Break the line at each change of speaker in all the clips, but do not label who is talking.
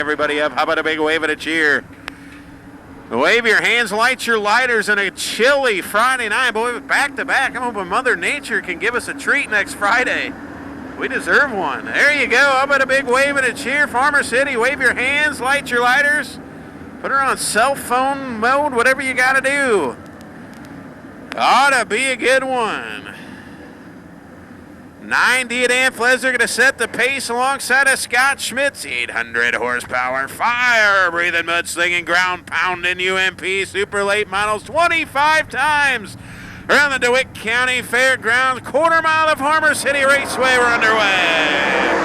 everybody up. How about a big wave and a cheer? Wave your hands, light your lighters in a chilly Friday night. Boy, back to back. I'm hoping Mother Nature can give us a treat next Friday. We deserve one. There you go. How about a big wave and a cheer? Farmer City, wave your hands, light your lighters. Put her on cell phone mode, whatever you got to do. Ought to be a good one. 90 at Antlers are going to set the pace alongside of Scott Schmidt's 800 horsepower fire-breathing, mud-slinging, ground-pounding UMP Super Late Models 25 times around the DeWitt County Fairgrounds. Quarter mile of Farmer City Raceway. We're underway.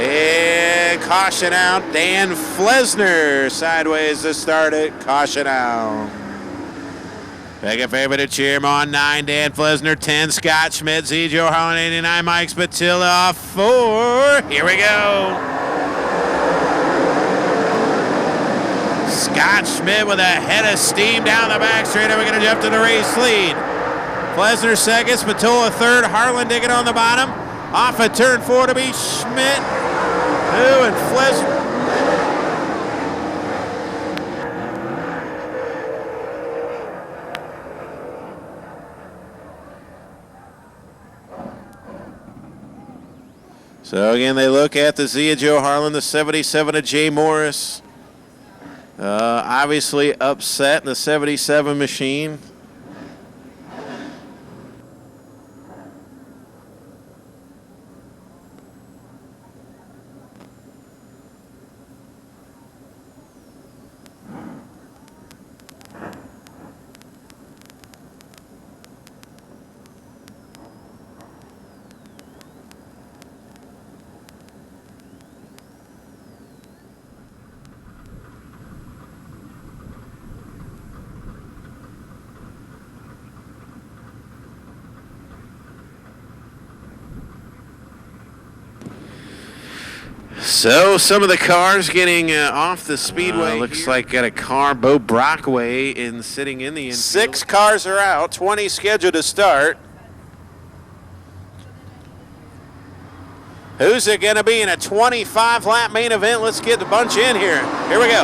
And caution out, Dan Flesner sideways to start it. Caution out. Second favorite to cheer him on 9, Dan Flesner, 10, Scott Schmidt, Z. Joe Harlan, 89, Mike Spatilla off 4. Here we go. Scott Schmidt with a head of steam down the back straight. We're going to jump to the race lead. Flesner second, Spatola third, Harlan digging on the bottom. Off at turn 4 to be Schmidt. And Flesner. So again, they look at the Z of Joe Harlan, the 77 of Jay Morris. Obviously upset in the 77 machine. So some of the cars getting off the speedway. Looks like got a car, Bo Brockway, sitting in the infield. 6 cars are out, 20 scheduled to start. Who's it going to be in a 25-lap main event? Let's get the bunch in here. Here we go.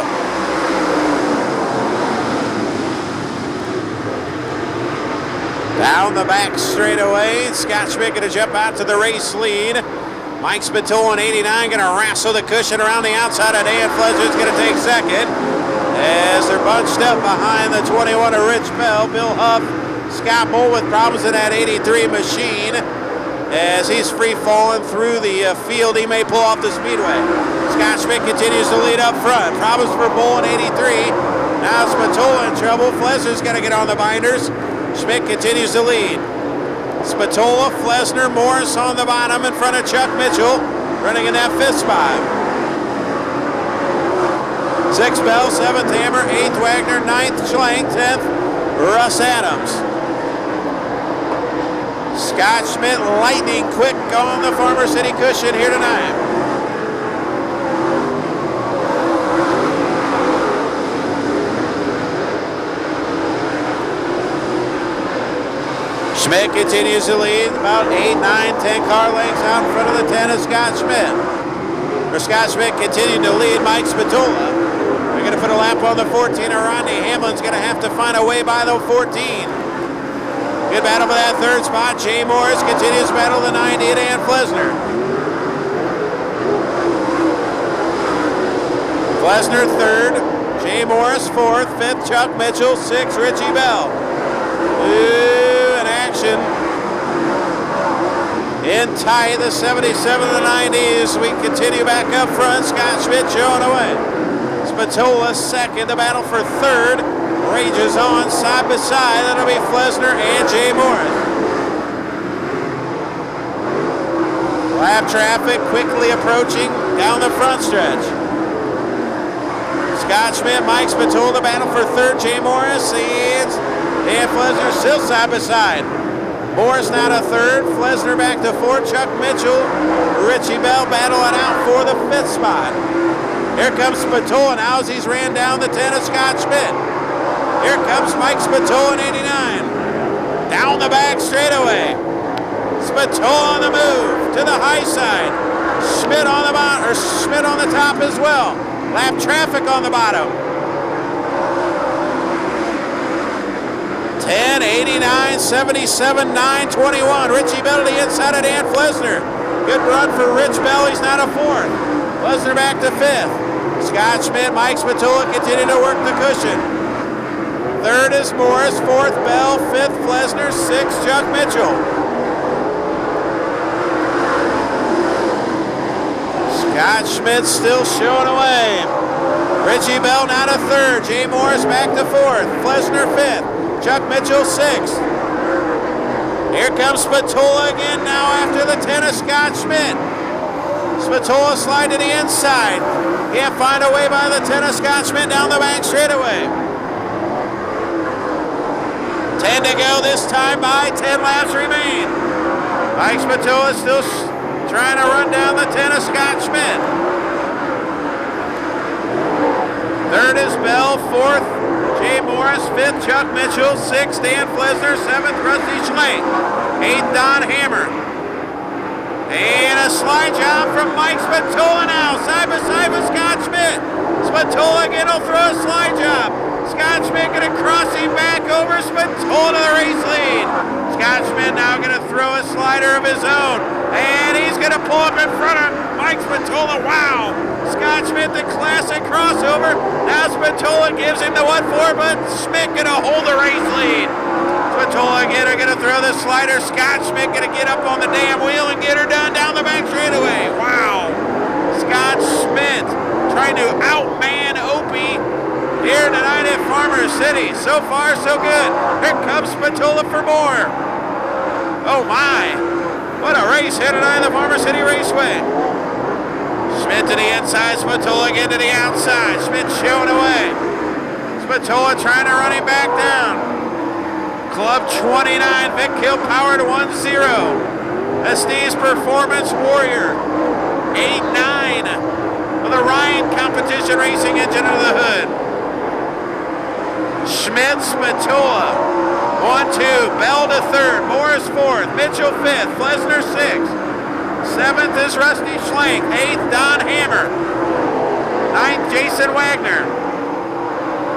Down the back straightaway, Scott Schmidt going to jump out to the race lead. Mike Spatola in 89 going to wrestle the cushion around the outside of Dan Flesner. It's going to take second as they're bunched up behind the 21 of Rich Bell. Bill Huff, Scott Bull with problems in that 83 machine. As he's free falling through the field, he may pull off the speedway. Scott Schmidt continues to lead up front. Problems for Bull in 83. Now Spatola in trouble. Flesner's going to get on the binders. Schmidt continues to lead. Spatola, Flesner, Morris on the bottom in front of Chuck Mitchell, running in that 5th spot. 6th Bell, 7th Hammer, 8th Wagner, 9th Schlenk, 10th Russ Adams. Scott Schmidt lightning quick on the Farmer City cushion here tonight. Schmidt continues to lead, about 8, 9, 10 car lengths out in front of the 10 of Scott Schmidt. Scott Schmidt continuing to lead Mike Spatola. They're going to put a lap on the 14 of Rodney Hamlin's going to have to find a way by the 14. Good battle for that 3rd spot. Jay Morris continues to battle the 90 at Ann Flesner. Flesner 3rd, Jay Morris 4th, 5th Chuck Mitchell, 6th Richie Bell. Action in tight, the 77 of the 90s. We continue back up front. Scott Schmidt showing away. Spatola 2nd. The battle for 3rd rages on side by side. That'll be Flesner and Jay Morris. Lap traffic quickly approaching down the front stretch. Scott Schmidt, Mike Spatola, the battle for 3rd. Jay Morris and Dan Flesner still side by side. Morris now to 3rd. Flesner back to 4th. Chuck Mitchell, Richie Bell battling out for the 5th spot. Here comes Spatola now as he's ran down the 10 of Scott Schmidt. Here comes Mike Spatola in 89. Down the back straightaway. Spatola on the move to the high side. Schmidt on the bottom, or Schmidt on the top as well. Lap traffic on the bottom. 10, 89, 77, 9, 21. Richie Bell to the inside of Dan Flesner. Good run for Rich Bell. He's not a fourth. Flesner back to fifth. Scott Schmidt, Mike Spatola continue to work the cushion. Third is Morris, fourth Bell, fifth Flesner, sixth Chuck Mitchell. Scott Schmidt still showing away. Richie Bell now to third. Jay Morris back to fourth. Flesner fifth. Chuck Mitchell sixth. Here comes Spatola again now after the 10 of Scott Schmidt. Spatola slide to the inside. Can't find a way by the 10 of Scott Schmidt down the back straightaway. 10 to go this time by 10 laps remain. Mike Spatola still trying to run down the 10 of Scott Schmidt. Third is Bell, fourth Jay Morris, fifth Chuck Mitchell, sixth Dan Flesner, seventh Rusty Schlenk, eighth Don Hammer. And a slide job from Mike Spatola now, side by side with Scott Schmidt. Spatola again will throw a slide job. Scott Schmidt going to cross him back over. Spatola to the race lead. Scott Schmidt now going to throw a slider of his own. And he's going to pull up in front of Mike Spatola. Wow. Scott Schmidt, the classic crossover. Now Spatola gives him the 1-4, but Schmidt going to hold the race lead. Spatola again are going to throw the slider. Scott Schmidt going to get up on the damn wheel and get her done down the back straightaway. Wow. Scott Schmidt trying to outman Opie here tonight at Farmer City. So far, so good. Here comes Spatola for more. Oh my. What a race here tonight at the Farmer City Raceway. Schmidt to the inside, Spatola again to the outside. Schmidt showing away. Spatola trying to run him back down. Club 29, Vic Hill powered 1-0. Estes Performance Warrior 8-9 with a Ryan competition racing engine under the hood. Schmidt, Spatola 1-2, Bell to third, Morris fourth, Mitchell fifth, Flesner sixth. Seventh is Rusty Schlenk, eighth Don Hammer, ninth Jason Wagner.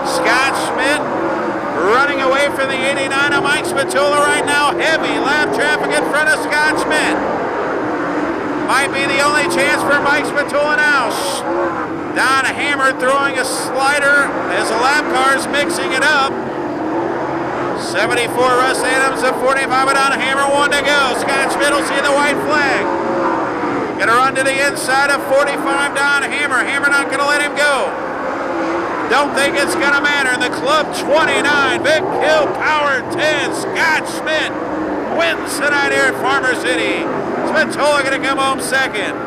Scott Schmidt running away from the 89 of Mike Spatola right now. Heavy lap traffic in front of Scott Schmidt. Might be the only chance for Mike Spatola now. Don Hammer throwing a slider as the lap car's mixing it up. 74 Russ Adams at 45 of Don Hammer, 1 to go. Scott Schmidt will see the white flag. Gonna run to the inside of 45 Don Hammer. Hammer not gonna let him go. Don't think it's going to matter. In the Club 29, Vic Hill Power 10, Scott Schmidt wins tonight here at Farmer City. Spatola going to come home second.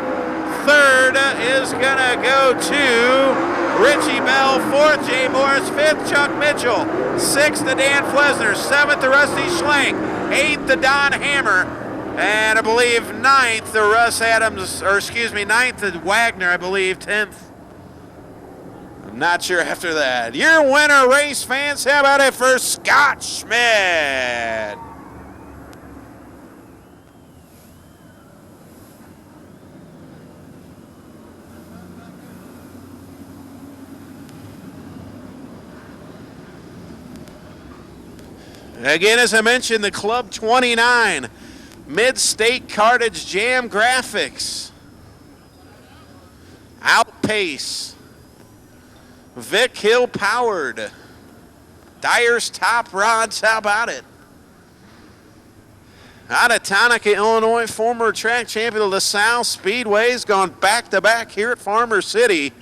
Third is going to go to Richie Bell. Fourth, Jay Morris. Fifth, Chuck Mitchell. Sixth, to Dan Flesner. Seventh, to Rusty Schlenk. Eighth, to Don Hammer. And I believe ninth, to Russ Adams, ninth, to Wagner, I believe. 10th. Not sure after that. Your winner, race fans. How about it for Scott Schmidt? Again, as I mentioned, the Club 29 Mid-State Cartage Jam Graphics. Outpace. Vic Hill powered. Dyer's Top Rods, how about it? Out of Tonica, Illinois, former track champion of LaSalle Speedway's gone back-to-back here at Farmer City.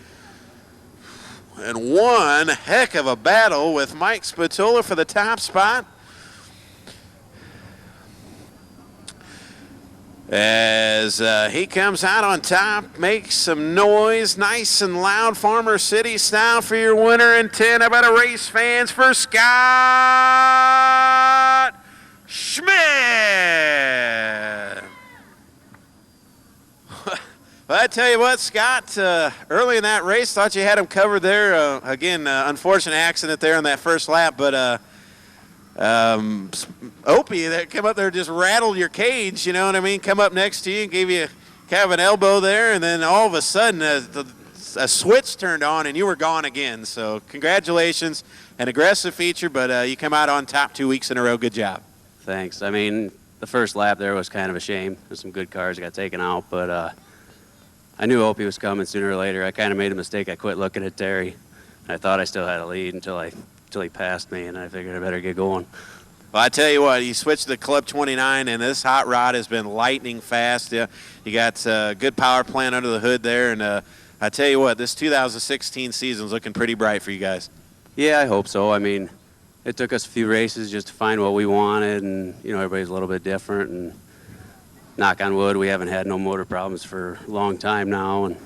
And one heck of a battle with Mike Spatola for the top spot. As he comes out on top, makes some noise, nice and loud, Farmer City style for your winner in 10. How about a race fans for Scott Schmidt? Well, I tell you what, Scott, early in that race, thought you had him covered there. Again, unfortunate accident there in that first lap, but Opie that come up there just rattled your cage, you know what I mean? Come up next to you and gave you kind of an elbow there, and then all of a sudden a switch turned on and you were gone again. So congratulations, an aggressive feature, but you come out on top 2 weeks in a row. Good job.
Thanks. I mean, the first lap there was kind of a shame. There's some good cars that got taken out, but I knew Opie was coming sooner or later. I kind of made a mistake. I quit looking at Terry. I thought I still had a lead until he passed me, and I figured I better get going.
Well, I tell you what, you switched to the Club 29, and this hot rod has been lightning fast. You got a good power plant under the hood there, and I tell you what, this 2016 season is looking pretty bright for you guys.
Yeah, I hope so. I mean, it took us a few races just to find what we wanted, and, you know, everybody's a little bit different, and knock on wood, we haven't had no motor problems for a long time now, and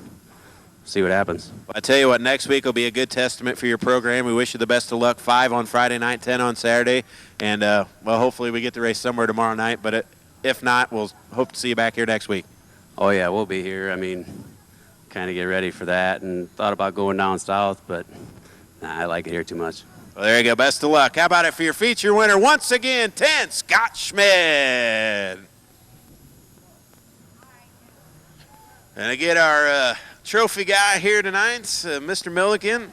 see what happens.
I tell you what, next week will be a good testament for your program. We wish you the best of luck. 5 on Friday night, 10 on Saturday. And, well, hopefully we get to race somewhere tomorrow night. But if not, we'll hope to see you back here next week.
Oh, yeah, we'll be here. I mean, kind of get ready for that and thought about going down south, but nah, I like it here too much.
Well, there you go. Best of luck. How about it for your feature winner once again, 10, Scott Schmidt. And again, our trophy guy here tonight, Mr. Milliken.